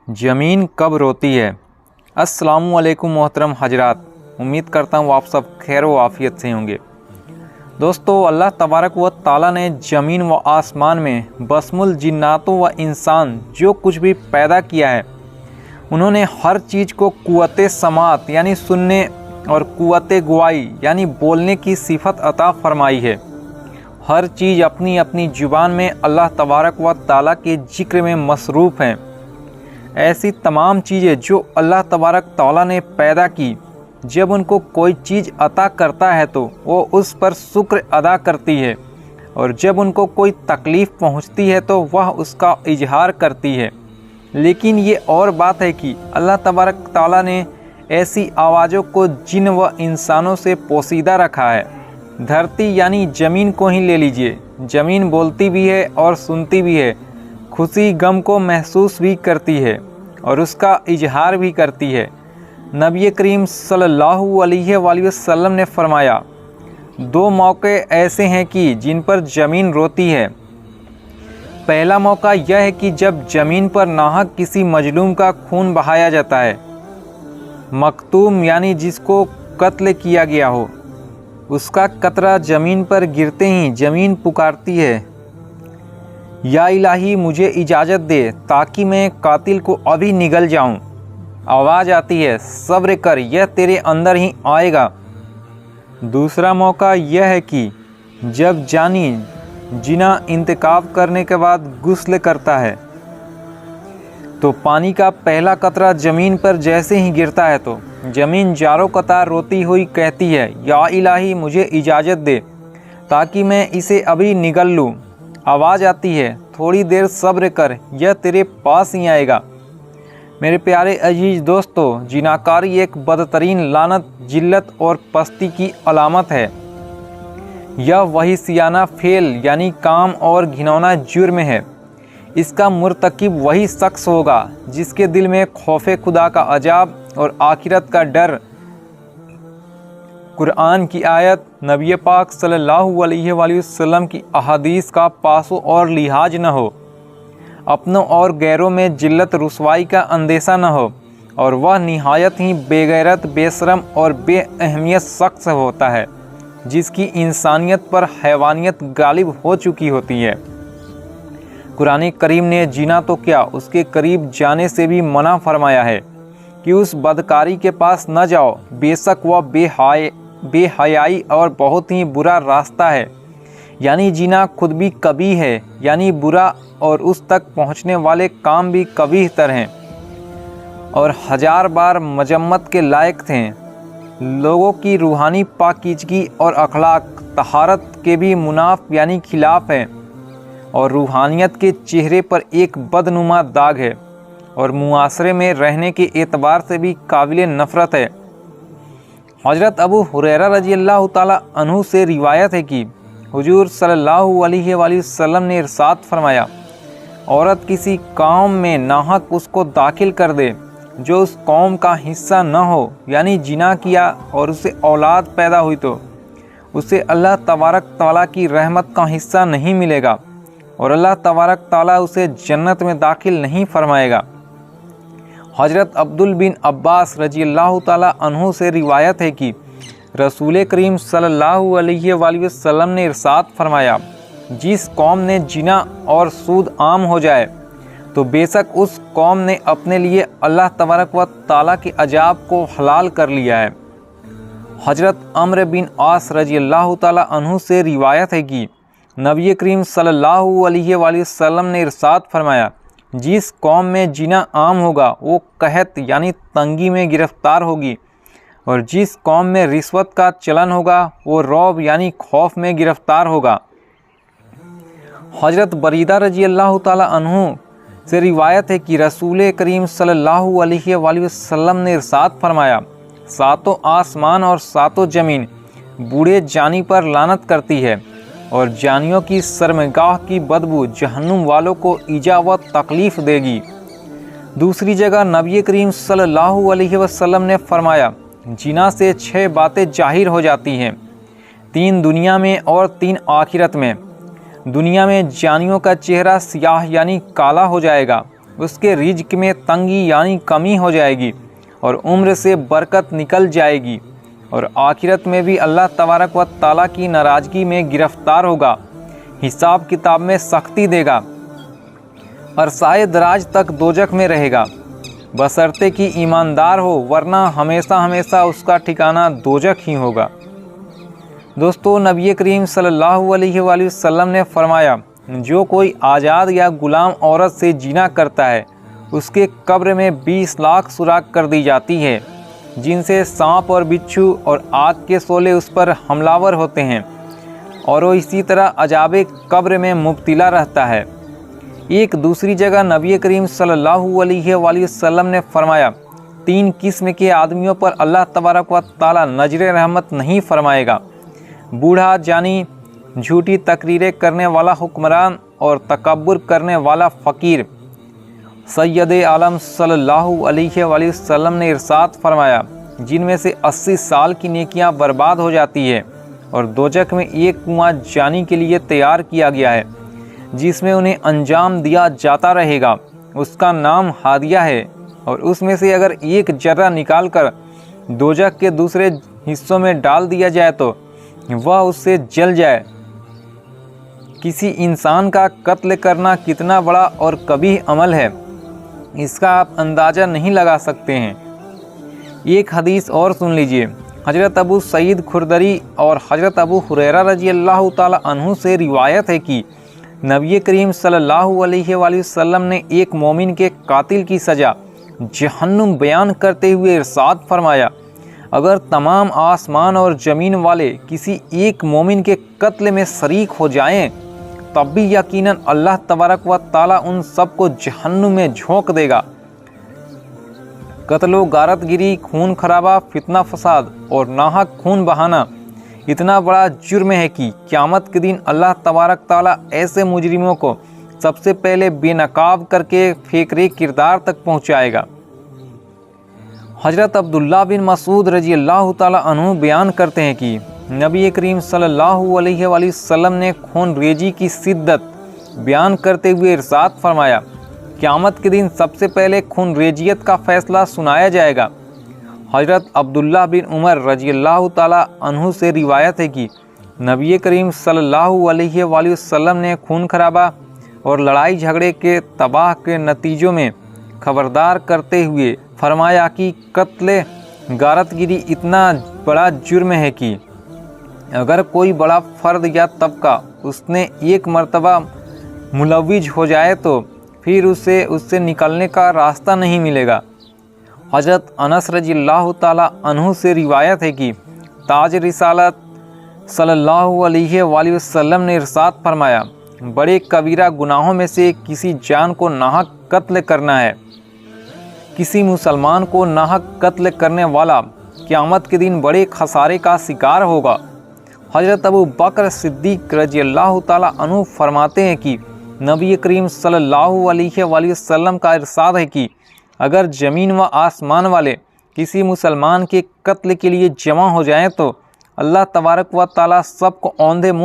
ज़मीन कब रोती है। अस्सलामु अलैकुम मोहतरम हजरात, उम्मीद करता हूँ आप सब खैर व आफ़ियत से होंगे। दोस्तों, अल्लाह तबारक व ताला ने ज़मीन व आसमान में बशमुल जिन्नातों व इंसान जो कुछ भी पैदा किया है, उन्होंने हर चीज़ को कुव्वते समात यानी सुनने और कुव्वते गुआई यानी बोलने की सिफत अता फरमाई है। हर चीज़ अपनी अपनी ज़ुबान में अल्लाह तबारक व ताला के ज़िक्र में मसरूफ़ हैं। ऐसी तमाम चीज़ें जो अल्लाह तबारक ताला ने पैदा की, जब उनको कोई चीज़ अता करता है तो वो उस पर शुक्र अदा करती है, और जब उनको कोई तकलीफ़ पहुंचती है तो वह उसका इजहार करती है। लेकिन ये और बात है कि अल्लाह तबारक ताला ने ऐसी आवाज़ों को जिन व इंसानों से पोशीदा रखा है। धरती यानी ज़मीन को ही ले लीजिए, ज़मीन बोलती भी है और सुनती भी है, खुशी गम को महसूस भी करती है और उसका इजहार भी करती है। नबी करीम सल्लल्लाहु अलैहि वसल्लम ने फरमाया, दो मौके ऐसे हैं कि जिन पर ज़मीन रोती है। पहला मौका यह है कि जब ज़मीन पर नाहक किसी मजलूम का खून बहाया जाता है, मकतूम यानी जिसको कत्ल किया गया हो, उसका कतरा ज़मीन पर गिरते ही ज़मीन पुकारती है, या इलाही मुझे इजाज़त दे ताकि मैं कातिल को अभी निगल जाऊं। आवाज़ आती है, सब्र कर, यह तेरे अंदर ही आएगा। दूसरा मौका यह है कि जब जानी जिना इंतकाब करने के बाद गुस्ल करता है, तो पानी का पहला कतरा ज़मीन पर जैसे ही गिरता है तो ज़मीन जारो कतार रोती हुई कहती है, या इलाही मुझे इजाज़त दे ताकि मैं इसे अभी निगल लूँ। आवाज़ आती है, थोड़ी देर सब्र कर, यह तेरे पास ही आएगा। मेरे प्यारे अजीज़ दोस्तों, जिनाकारी एक बदतरीन लानत, जिल्लत और पस्ती की अलामत है। यह वही सियाना फेल यानी काम और घिनौना जुर्म है। इसका मुर्तकिब वही शख्स होगा जिसके दिल में खौफे खुदा का अजाब और आखिरत का डर, कुरान की आयत, नबी पाक सल्लल्लाहु अलैहि वसल्लम की अहादीस का पासो और लिहाज न हो, अपनों और गैरों में जिल्लत रुसवाई का अंदेशा न हो, और वह निहायत ही बेगैरत, बेशरम और बेअहमियत शख्स होता है जिसकी इंसानियत पर हैवानियत गालिब हो चुकी होती है। कुरान करीम ने जीना तो क्या, उसके करीब जाने से भी मना फरमाया है कि उस बदकारी के पास न जाओ, बेशक वह बेहयाई और बहुत ही बुरा रास्ता है। यानी जीना खुद भी कबीह है, यानी बुरा, और उस तक पहुंचने वाले काम भी कबीह तर हैं और हजार बार मजम्मत के लायक थे। लोगों की रूहानी पाकीज़गी और अखलाक तहारत के भी मुनाफ यानी खिलाफ है, और रूहानियत के चेहरे पर एक बदनुमा दाग है और मुआसरे में रहने के एतबार से भी काबिल नफ़रत है। हज़रत अबू हुरैरा रज़ी अल्लाह ताला अन्हु से रिवायत है कि हुजूर सल्लल्लाहु अलैहि वसल्लम ने इरशाद फरमाया, औरत किसी कौम में नाहक उसको दाखिल कर दे जो उस कौम का हिस्सा न हो, यानी जिना किया और उसे औलाद पैदा हुई तो उसे अल्लाह तबारक ताला की रहमत का हिस्सा नहीं मिलेगा और अल्लाह तबारक ताला उसे जन्नत में दाखिल नहीं फरमाएगा। हज़रत अब्दुल बिन अब्बास रज़ी अल्लाह ताला अन्हु से रिवायत है कि रसूल करीम सल्लल्लाहु अलैहि वसल्लम ने इरशाद फरमाया, जिस कौम ने जिना और सूद आम हो जाए तो बेशक उस कौम ने अपने लिए अल्लाह तबारक व ताला के अजाब को हलाल कर लिया है। हज़रत अम्र बिन आस रज़ी अल्लाह ताला अन्हु से रिवायत है कि नबी करीम सल्लल्लाहु अलैहि वसल्लम ने इरशाद फरमाया, जिस कौम में जिना आम होगा वो कहत यानी तंगी में गिरफ्तार होगी, और जिस कौम में रिश्वत का चलन होगा वो रौब यानी खौफ में गिरफ्तार होगा। हज़रत बरीदा रज़ी अल्लाह ताला अन्हु से रिवायत है कि रसूल करीम सल्लल्लाहु अलैहि वसल्लम ने इरशाद फरमाया, सातों आसमान और सातों ज़मीन बूढ़े जानी पर लानत करती है, और जानियों की शर्मगाह की बदबू जहन्नुम वालों को ईजा व तकलीफ़ देगी। दूसरी जगह नबी करीम सल्लल्लाहु अलैहि वसल्लम ने फरमाया, जिना से 6 बातें जाहिर हो जाती हैं, 3 दुनिया में और 3 आखिरत में। दुनिया में जानियों का चेहरा सियाह यानी काला हो जाएगा उसके रिज्क में तंगी यानी कमी हो जाएगी और उम्र से बरकत निकल जाएगी और आखिरत में भी अल्लाह तबारक व ताला की नाराज़गी में गिरफ्तार होगा, हिसाब किताब में सख्ती देगा, अरसाए दराज तक दोजख में रहेगा, बशर्ते कि ईमानदार हो, वरना हमेशा हमेशा उसका ठिकाना दोजख ही होगा। दोस्तों, नबी करीम सल्लल्लाहु अलैहि वसल्लम ने फरमाया, जो कोई आज़ाद या गुलाम औरत से जिना करता है उसके कब्र में 20 लाख सुराख कर दी जाती है, जिनसे सांप और बिच्छू और आग के शोले उस पर हमलावर होते हैं और वो इसी तरह अजाबे कब्र में मुब्तिला रहता है। एक दूसरी जगह नबी करीम सल्लल्लाहु अलैहि वसल्लम ने फरमाया, 3 किस्म के आदमियों पर अल्लाह तबारक व ताला नजर रहमत नहीं फरमाएगा, बूढ़ा जानी, झूठी तकरीरें करने वाला हुक्मरान और तकब्बुर करने वाला फ़कीर। सैयद आलम सल्लल्लाहु अलैहि वसल्लम ने इरशाद फरमाया, जिनमें से 80 साल की नेकियां बर्बाद हो जाती है और दोजख में एक कुआं जानी के लिए तैयार किया गया है, जिसमें उन्हें अंजाम दिया जाता रहेगा। उसका नाम हादिया है और उसमें से अगर एक जर्रा निकालकर दोजख के दूसरे हिस्सों में डाल दिया जाए तो वह उससे जल जाए। किसी इंसान का कत्ल करना कितना बड़ा और कबीह अमल है, इसका आप अंदाज़ा नहीं लगा सकते हैं। एक हदीस और सुन लीजिए। हज़रत अबू सईद खुरदरी और हज़रत अबू हुरैरा रज़ी अल्लाह ताला अन्हु से रिवायत है कि नबी करीम सल्लल्लाहु अलैहि वसल्लम ने एक मोमिन के कातिल की सज़ा जहन्नुम बयान करते हुए इरशाद फरमाया, अगर तमाम आसमान और ज़मीन वाले किसी एक मोमिन के कत्ल में शरीक हो जाएं, तब भी यकीनन अल्लाह तबारक व ताला उन सबको जहन्नुम में झोंक देगा। कत्लो गारतगिरी, खून खराबा, फितना फसाद और नाहक खून बहाना इतना बड़ा जुर्म है कि क़यामत के दिन अल्लाह तबारक ताला ऐसे मुजरिमों को सबसे पहले बेनकाब करके फेकरे किरदार तक पहुँचाएगा। हज़रत अब्दुल्ला बिन मसूद रज़ी अल्लाह ताला अन्हु बयान करते हैं कि नबी करीम सल्लल्लाहु अलैहि वसल्लम ने खून रेजी की शिद्दत बयान करते हुए इरशाद फरमाया, क़यामत के दिन सबसे पहले खून रेजियत का फ़ैसला सुनाया जाएगा। हज़रत अब्दुल्ला बिन उमर रज़ी अल्लाह ताला अन्हु से रिवायत है कि नबी करीम सल्लल्लाहु अलैहि वसल्लम ने खून खराबा और लड़ाई झगड़े के तबाह के नतीजों में खबरदार करते हुए फरमाया कि कत्ल गारतगिरी इतना बड़ा जुर्म है कि अगर कोई बड़ा फ़र्द या तबका उसने एक मर्तबा मुलव्विज हो जाए तो फिर उससे निकलने का रास्ता नहीं मिलेगा। हज़रत अनस रज़ियल्लाहु ताला अन्हु से रिवायत है कि ताज रिसालत सल्लल्लाहु अलैहि वसल्लम ने इरशाद फरमाया, बड़े कबीरा गुनाहों में से किसी जान को नाहक कत्ल करना है। किसी मुसलमान को नाहक कत्ल करने वाला क़यामत के दिन बड़े खसारे का शिकार होगा। हज़रत अबू बकर सिद्दीक़ रज़ियल्लाहु ताला अन्हु फरमाते हैं कि नबी करीम सल्लल्लाहु अलैहि वसल्लम का इरशाद है कि अगर ज़मीन व आसमान वाले किसी मुसलमान के कत्ल के लिए जमा हो जाएं तो अल्लाह तबारक व ताला सबको औंधे मुँह